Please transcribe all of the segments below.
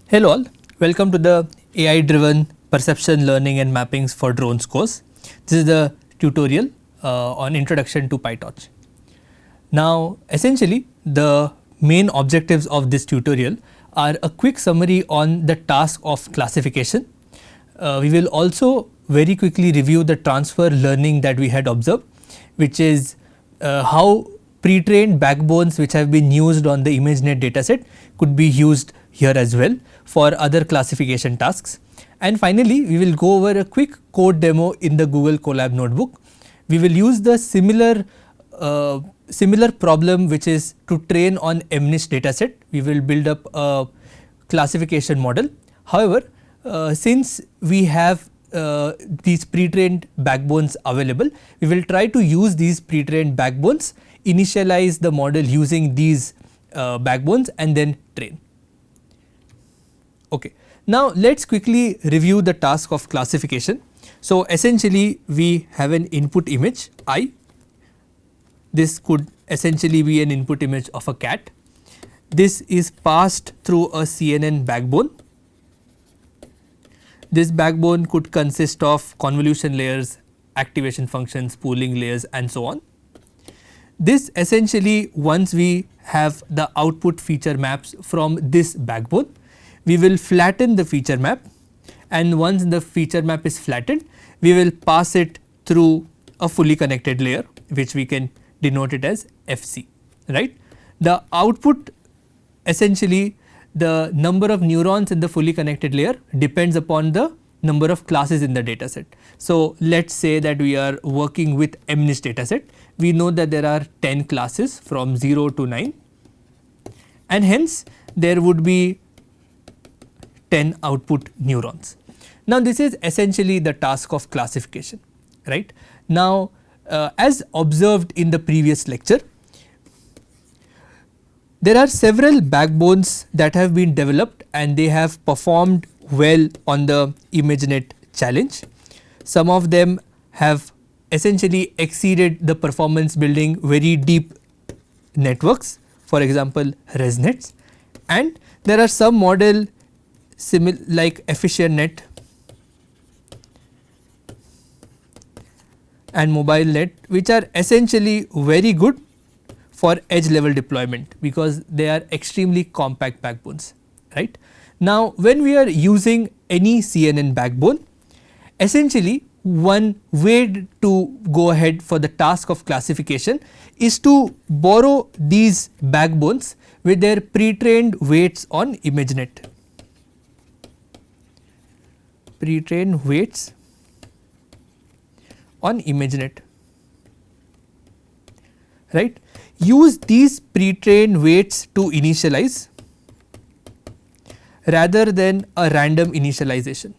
Hello all, welcome to the AI driven perception learning and mappings for drones course. This is the tutorial on introduction to PyTorch. Now essentially the main objectives of this tutorial are a quick summary on the task of classification. We will also very quickly review the transfer learning that we had observed, which is how pre-trained backbones which have been used on the ImageNet dataset could be used here as well for other classification tasks. And finally, we will go over a quick code demo in the Google Colab notebook. We will use the similar problem, which is to train on MNIST dataset. We will build up a classification model. However, since we have these pre-trained backbones available, we will try to use these pre-trained backbones, initialize the model using these backbones and then train. Okay. Now let us quickly review the task of classification. So essentially we have an input image I. This could essentially be an input image of a cat. This is passed through a CNN backbone. This backbone could consist of convolution layers, activation functions, pooling layers and so on. This essentially, once we have the output feature maps from this backbone, we will flatten the feature map, and once the feature map is flattened, we will pass it through a fully connected layer, which we can denote it as FC, right. The output, essentially the number of neurons in the fully connected layer depends upon the number of classes in the dataset. So let us say that we are working with MNIST dataset. We know that there are 10 classes from 0 to 9, and hence there would be 10 output neurons. Now this is essentially the task of classification, right. Now as observed in the previous lecture, there are several backbones that have been developed and they have performed well on the ImageNet challenge. Some of them have essentially exceeded the performance building very deep networks, for example ResNets, and there are some model like EfficientNet and MobileNet, which are essentially very good for edge level deployment because they are extremely compact backbones, right. Now when we are using any CNN backbone, essentially one way to go ahead for the task of classification is to borrow these backbones with their pre-trained weights on ImageNet. Pre-trained weights on ImageNet, right. Use these pre-trained weights to initialize rather than a random initialization.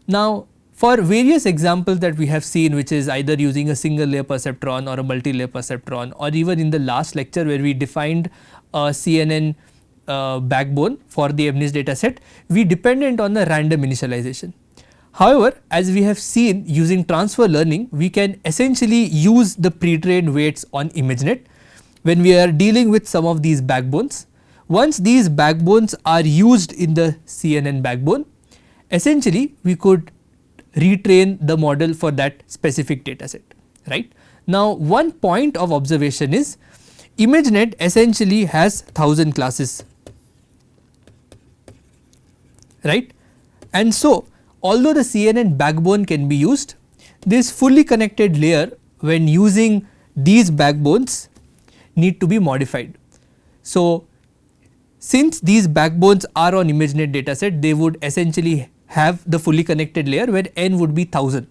Now for various examples that we have seen, which is either using a single layer perceptron or a multi-layer perceptron, or even in the last lecture where we defined a CNN backbone for the MNIST dataset, we depended on the random initialization. However, as we have seen using transfer learning, we can essentially use the pre-trained weights on ImageNet when we are dealing with some of these backbones. Once these backbones are used in the CNN backbone, essentially we could retrain the model for that specific dataset, right. Now one point of observation is ImageNet essentially has 1000 classes, right, and so although the CNN backbone can be used, this fully connected layer when using these backbones need to be modified. So since these backbones are on ImageNet dataset, they would essentially have the fully connected layer where n would be 1000.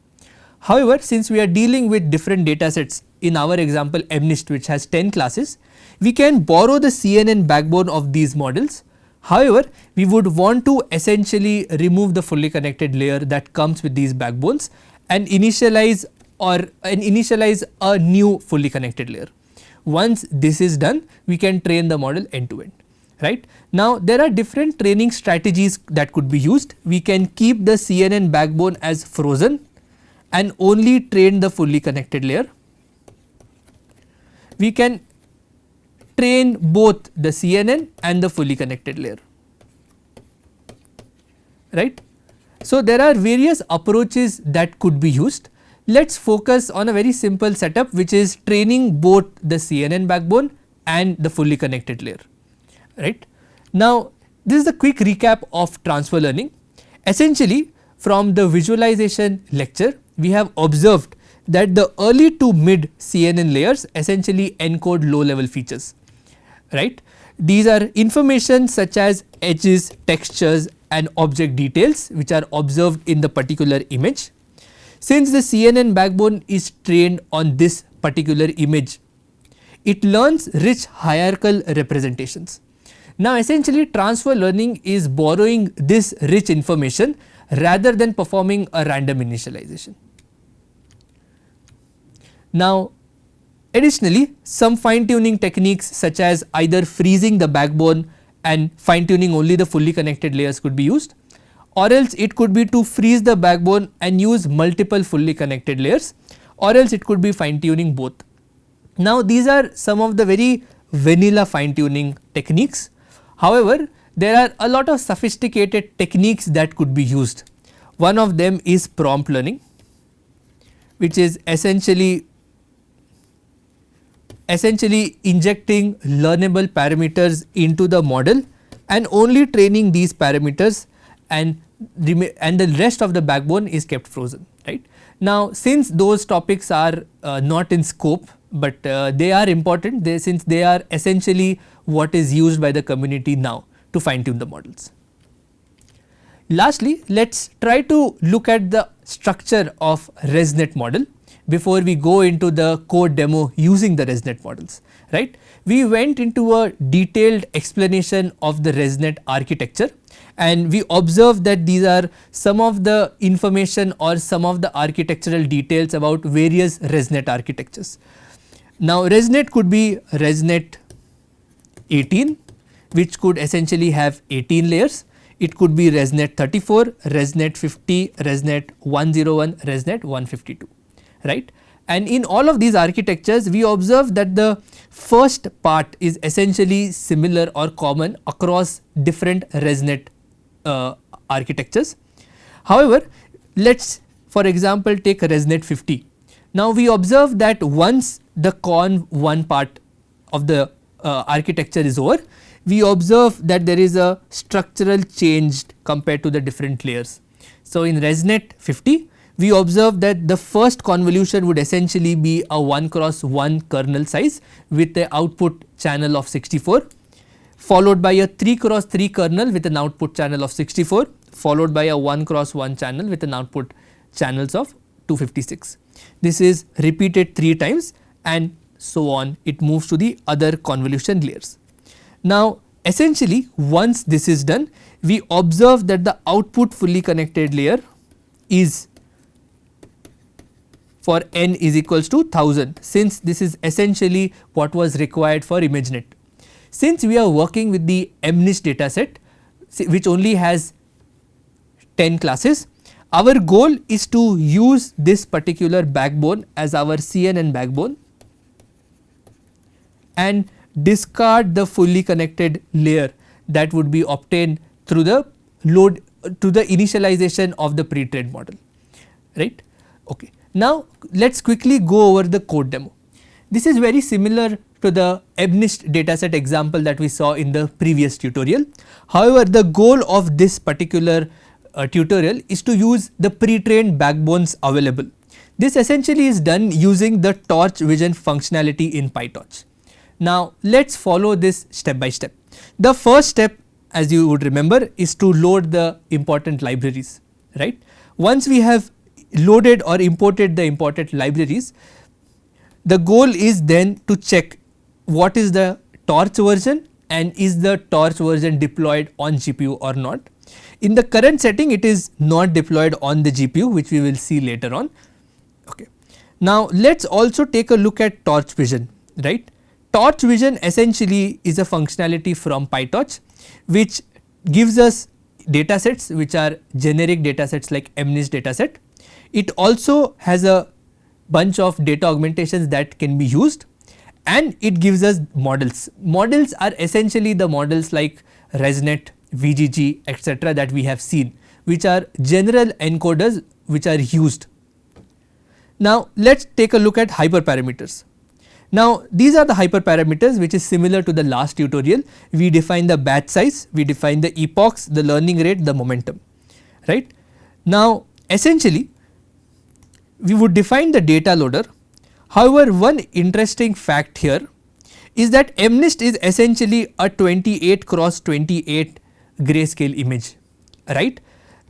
However, since we are dealing with different datasets, in our example MNIST, which has 10 classes, we can borrow the CNN backbone of these models. However, we would want to essentially remove the fully connected layer that comes with these backbones and initialize a new fully connected layer. Once this is done, we can train the model end to end, right. Now there are different training strategies that could be used. We can keep the CNN backbone as frozen and only train the fully connected layer. We can train both the CNN and the fully connected layer. right. So, there are various approaches that could be used. Let us focus on a very simple setup, which is training both the CNN backbone and the fully connected layer, right. Now, this is the quick recap of transfer learning. Essentially, from the visualization lecture, we have observed that the early to mid CNN layers essentially encode low level features, right. These are information such as edges, textures and object details which are observed in the particular image. Since the CNN backbone is trained on this particular image, it learns rich hierarchical representations. Now, essentially transfer learning is borrowing this rich information rather than performing a random initialization. Now, additionally, some fine tuning techniques such as either freezing the backbone and fine tuning only the fully connected layers could be used, or else it could be to freeze the backbone and use multiple fully connected layers, or else it could be fine tuning both. Now, these are some of the very vanilla fine tuning techniques. However, there are a lot of sophisticated techniques that could be used. One of them is prompt learning, which is essentially injecting learnable parameters into the model and only training these parameters, and the rest of the backbone is kept frozen, right. Now, since those topics are not in scope, but they are important, since they are essentially what is used by the community now to fine tune the models. Lastly, let us try to look at the structure of ResNet model before we go into the code demo using the ResNet models, right. We went into a detailed explanation of the ResNet architecture, and we observed that these are some of the information or some of the architectural details about various ResNet architectures. Now, ResNet could be ResNet 18, which could essentially have 18 layers. It could be ResNet 34, ResNet 50, ResNet 101, ResNet 152, right. And in all of these architectures, we observe that the first part is essentially similar or common across different ResNet architectures. However, let us for example take ResNet 50. Now, we observe that once the Con1 part of the architecture is over, we observe that there is a structural change compared to the different layers. So, in ResNet 50, we observe that the first convolution would essentially be a 1x1 kernel size with the output channel of 64, followed by a 3x3 kernel with an output channel of 64, followed by a 1x1 channel with an output channels of 256. This is repeated 3 times and so on, it moves to the other convolution layers. Now, essentially once this is done, we observe that the output fully connected layer is for n is equals to 1000, since this is essentially what was required for ImageNet. Since we are working with the MNIST dataset, which only has 10 classes, our goal is to use this particular backbone as our CNN backbone and discard the fully connected layer that would be obtained through the initialization of the pre-trained model, right. Okay. Now, let us quickly go over the code demo. This is very similar to the MNIST dataset example that we saw in the previous tutorial. However, the goal of this particular tutorial is to use the pre-trained backbones available. This essentially is done using the torch vision functionality in PyTorch. Now, let us follow this step by step. The first step, as you would remember, is to load the important libraries, right. Once we have loaded or imported the important libraries, the goal is then to check what is the torch version and is the torch version deployed on GPU or not. In the current setting, it is not deployed on the GPU, which we will see later on. Okay. Now, let us also take a look at torch vision, right. Torch vision essentially is a functionality from PyTorch which gives us datasets which are generic datasets like MNIST dataset. It also has a bunch of data augmentations that can be used, and it gives us models. Models are essentially the models like ResNet, VGG, etc. that we have seen, which are general encoders which are used. Now let us take a look at hyperparameters. Now these are the hyperparameters which is similar to the last tutorial. We define the batch size, we define the epochs, the learning rate, the momentum, right. Now essentially we would define the data loader. However, one interesting fact here is that MNIST is essentially a 28 cross 28 grayscale image, right.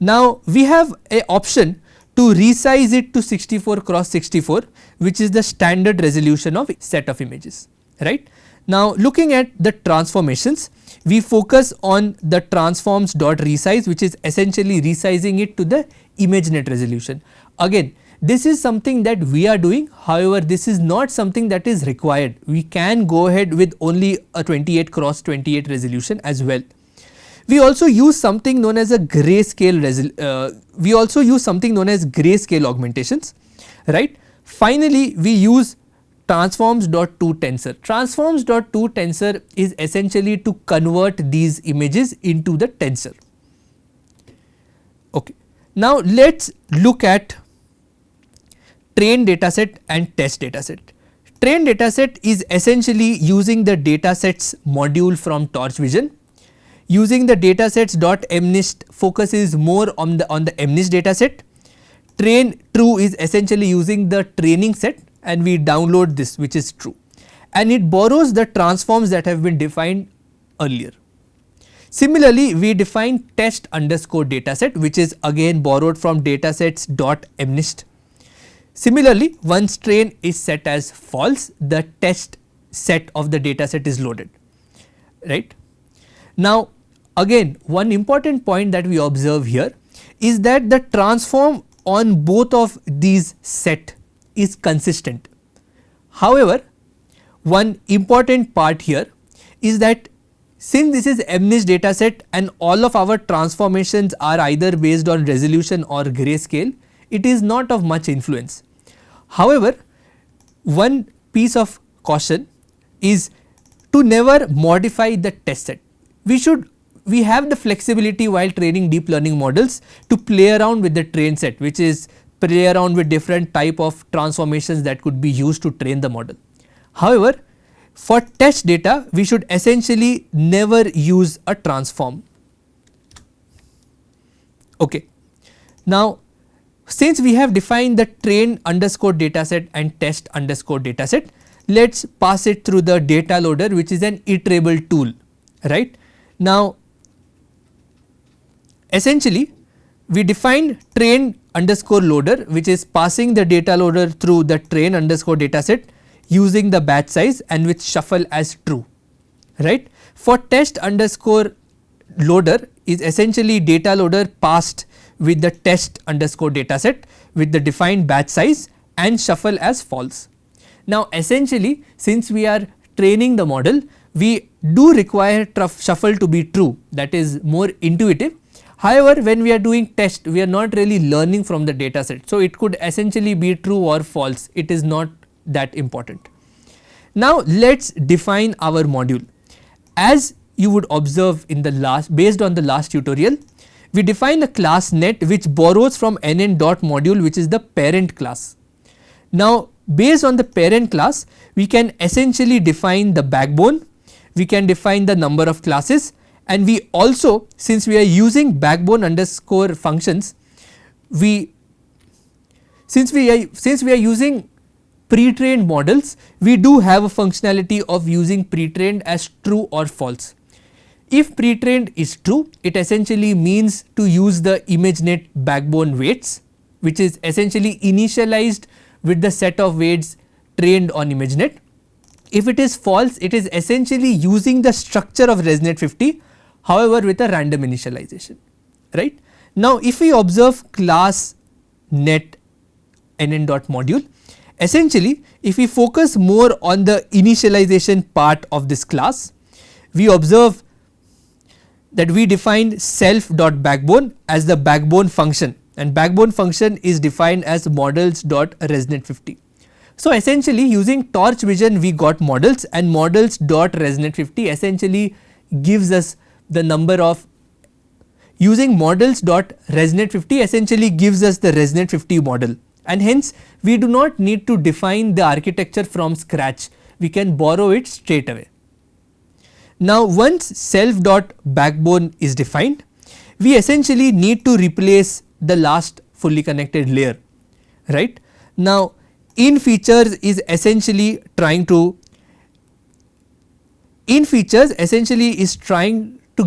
Now we have a option to resize it to 64 cross 64, which is the standard resolution of set of images, right. Now looking at the transformations, we focus on the transforms dot resize, which is essentially resizing it to the ImageNet resolution. Again, this is something that we are doing, however this is not something that is required. We can go ahead with only a 28 cross 28 resolution as well. We also use something known as a grayscale augmentations, right. Finally we use transforms.toTensor. Transforms.toTensor is essentially to convert these images into the tensor. Okay. Now let us look at train dataset and test dataset. Train dataset is essentially using the datasets module from Torch Vision. Using the datasets.mnist focuses more on the MNIST dataset. Train true is essentially using the training set, and we download this, which is true, and it borrows the transforms that have been defined earlier. Similarly, we define test underscore dataset, which is again borrowed from datasets.mnist. Similarly, once train is set as false, the test set of the dataset is loaded, right. Now again, one important point that we observe here is that the transform on both of these set is consistent. However, one important part here is that since this is MNIST dataset and all of our transformations are either based on resolution or grayscale, it is not of much influence. However, one piece of caution is to never modify the test set. We have the flexibility while training deep learning models to play around with the train set, which is play around with different type of transformations that could be used to train the model. However, for test data we should essentially never use a transform. Okay. Now since we have defined the train underscore dataset and test underscore dataset, let us pass it through the data loader, which is an iterable tool, right. Now essentially we define train underscore loader, which is passing the data loader through the train underscore dataset using the batch size and with shuffle as true, right. For test underscore loader is essentially data loader passed with the test underscore dataset with the defined batch size and shuffle as false. Now essentially, since we are training the model, we do require shuffle to be true, that is more intuitive. However, when we are doing test, we are not really learning from the dataset, so it could essentially be true or false, it is not that important. Now let us define our module. As you would observe in the based on the last tutorial, we define a class net which borrows from nn.module, which is the parent class. Now based on the parent class, we can essentially define the backbone, we can define the number of classes, and we also, since we are using backbone underscore functions, since we are using pre-trained models, we do have a functionality of using pre-trained as true or false. If pre-trained is true, it essentially means to use the ImageNet backbone weights, which is essentially initialized with the set of weights trained on ImageNet. If it is false, it is essentially using the structure of ResNet 50, however with a random initialization, right. Now if we observe class net nn.module, essentially if we focus more on the initialization part of this class, we observe that we define self.backbone as the backbone function, and backbone function is defined as models.resnet50. So essentially using Torch Vision we got models, and models.resnet50 essentially gives us the number of using models.resnet50 essentially gives us the resnet50 model, and hence we do not need to define the architecture from scratch, we can borrow it straight away. Now once self.backbone is defined, we essentially need to replace the last fully connected layer, right. Now in features is essentially trying to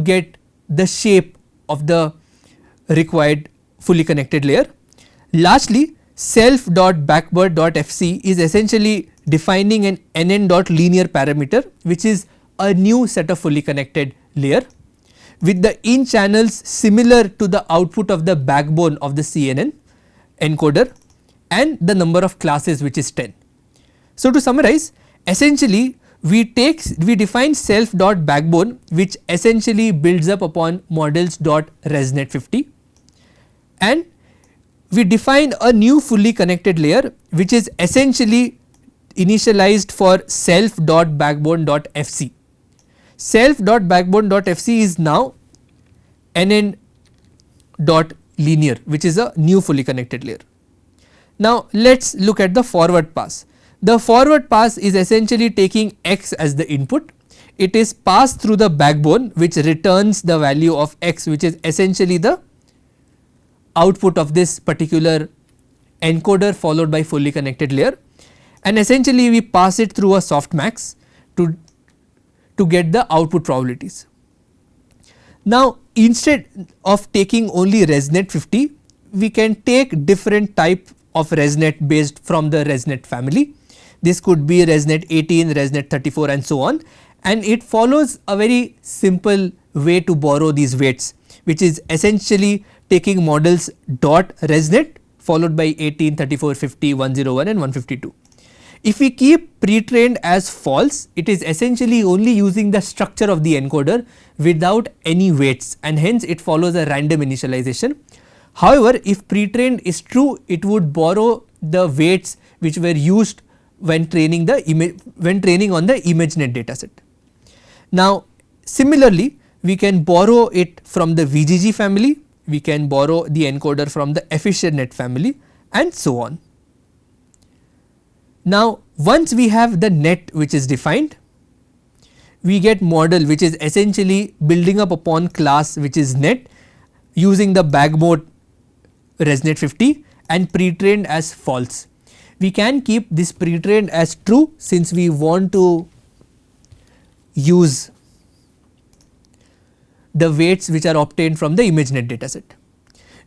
get the shape of the required fully connected layer. Lastly, self.backward.fc is essentially defining an nn.linear parameter, which is a new set of fully connected layer with the in channels similar to the output of the backbone of the CNN encoder and the number of classes, which is 10. So to summarize, essentially we define self.backbone, which essentially builds up upon models.resnet50, and we define a new fully connected layer which is essentially initialized for self.backbone.fc. Self.backbone.fc is now nn.linear, which is a new fully connected layer. Now let us look at the forward pass. The forward pass is essentially taking x as the input. It is passed through the backbone, which returns the value of x, which is essentially the output of this particular encoder followed by fully connected layer, and essentially we pass it through a softmax to get the output probabilities. Now instead of taking only resnet50, we can take different type of resnet based from the resnet family. This could be resnet 18, resnet 34 and so on, and it follows a very simple way to borrow these weights, which is essentially taking models dot resnet followed by 18, 34, 50, 101 and 152. If we keep pre-trained as false, it is essentially only using the structure of the encoder without any weights, and hence it follows a random initialization. However, if pre-trained is true, it would borrow the weights which were used when training on the ImageNet dataset. Now similarly, we can borrow it from the VGG family, we can borrow the encoder from the EfficientNet family and so on. Now once we have the net which is defined, we get model which is essentially building up upon class which is net using the backbone resnet50 and pre-trained as false. We can keep this pre-trained as true since we want to use the weights which are obtained from the ImageNet dataset.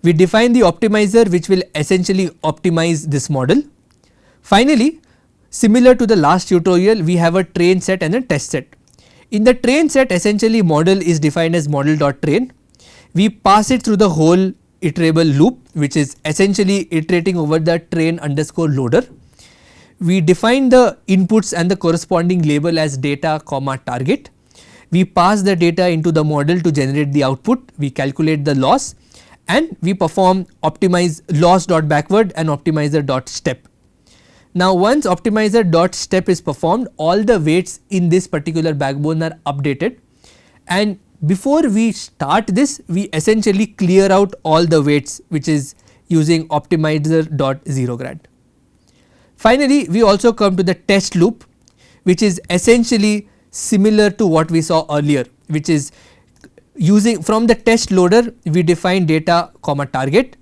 We define the optimizer which will essentially optimize this model. Finally, similar to the last tutorial, we have a train set and a test set. In the train set, essentially model is defined as model.train. We pass it through the whole iterable loop, which is essentially iterating over the train underscore loader. We define the inputs and the corresponding label as data comma target. We pass the data into the model to generate the output. We calculate the loss and we perform optimize loss.backward and optimizer.step. Now once optimizer.step is performed, all the weights in this particular backbone are updated, and before we start this, we essentially clear out all the weights, which is using optimizer.zeroGrad. Finally, we also come to the test loop, which is essentially similar to what we saw earlier, which is using from the test loader we define data comma target,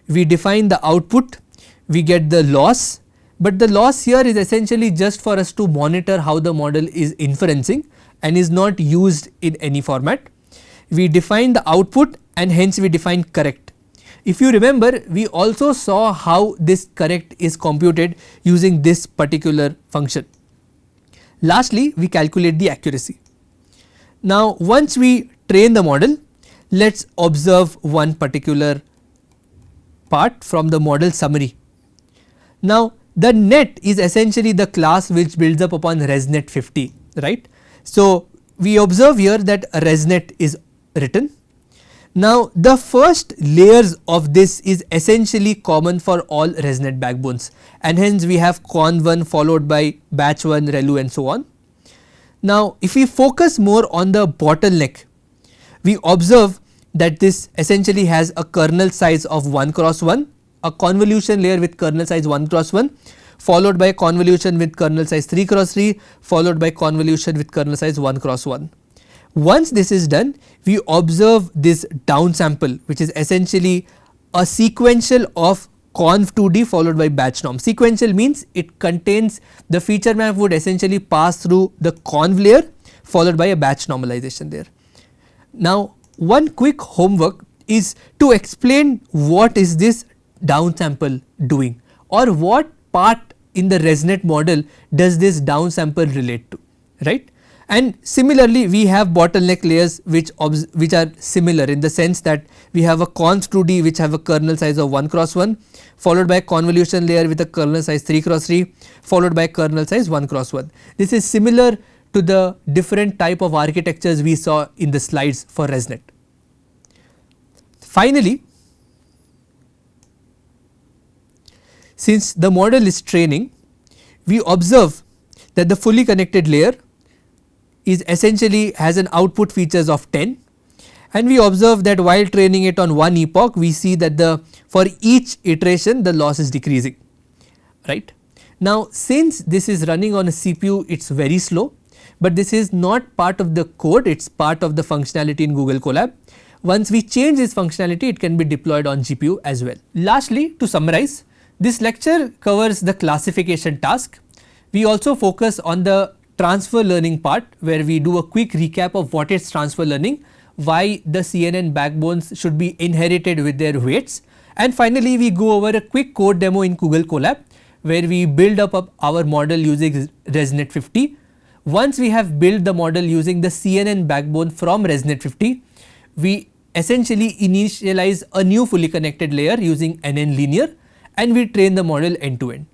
we define the output, we get the loss, but the loss here is essentially just for us to monitor how the model is inferencing and is not used in any format. We define the output and hence we define correct. If you remember, we also saw how this correct is computed using this particular function. Lastly, we calculate the accuracy. Now once we train the model, let us observe one particular part from the model summary. Now the net is essentially the class which builds up upon resnet50, right. So we observe here that a resnet is written. Now the first layers of this is essentially common for all resnet backbones, and hence we have con1 followed by batch1, relu and so on. Now if we focus more on the bottleneck, we observe that this essentially has a kernel size of 1 cross 1, a convolution layer with kernel size 1 cross 1, followed by a convolution with kernel size 3 cross 3, followed by convolution with kernel size 1 cross 1. Once this is done, we observe this downsample, which is essentially a sequential of conv2d followed by batch norm. Sequential means it contains the feature map would essentially pass through the conv layer followed by a batch normalization layer. Now, one quick homework is to explain what is this downsample doing, or what part in the ResNet model does this downsample relate to, right? And similarly, we have bottleneck layers which are similar in the sense that we have a conv2d which have a kernel size of 1 cross 1, followed by a convolution layer with a kernel size 3 cross 3, followed by kernel size 1 cross 1. This is similar to the different type of architectures we saw in the slides for ResNet. Finally, since the model is training, we observe that the fully connected layer is essentially has an output features of 10, and we observe that while training it on one epoch, we see that for each iteration the loss is decreasing, right. Now, since this is running on a CPU, it is very slow, but this is not part of the code, it is part of the functionality in Google Colab. Once we change this functionality, it can be deployed on GPU as well. Lastly, to summarize, this lecture covers the classification task. We also focus on the transfer learning part, where we do a quick recap of what is transfer learning, why the CNN backbones should be inherited with their weights, and finally we go over a quick code demo in Google Colab, where we build up our model using ResNet 50. Once we have built the model using the CNN backbone from ResNet 50, we essentially initialize a new fully connected layer using NN linear, and we train the model end to end.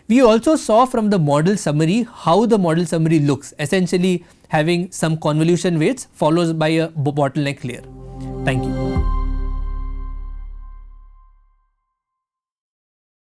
We also saw from the model summary how the model summary looks, essentially having some convolution weights followed by a bottleneck layer. Thank you.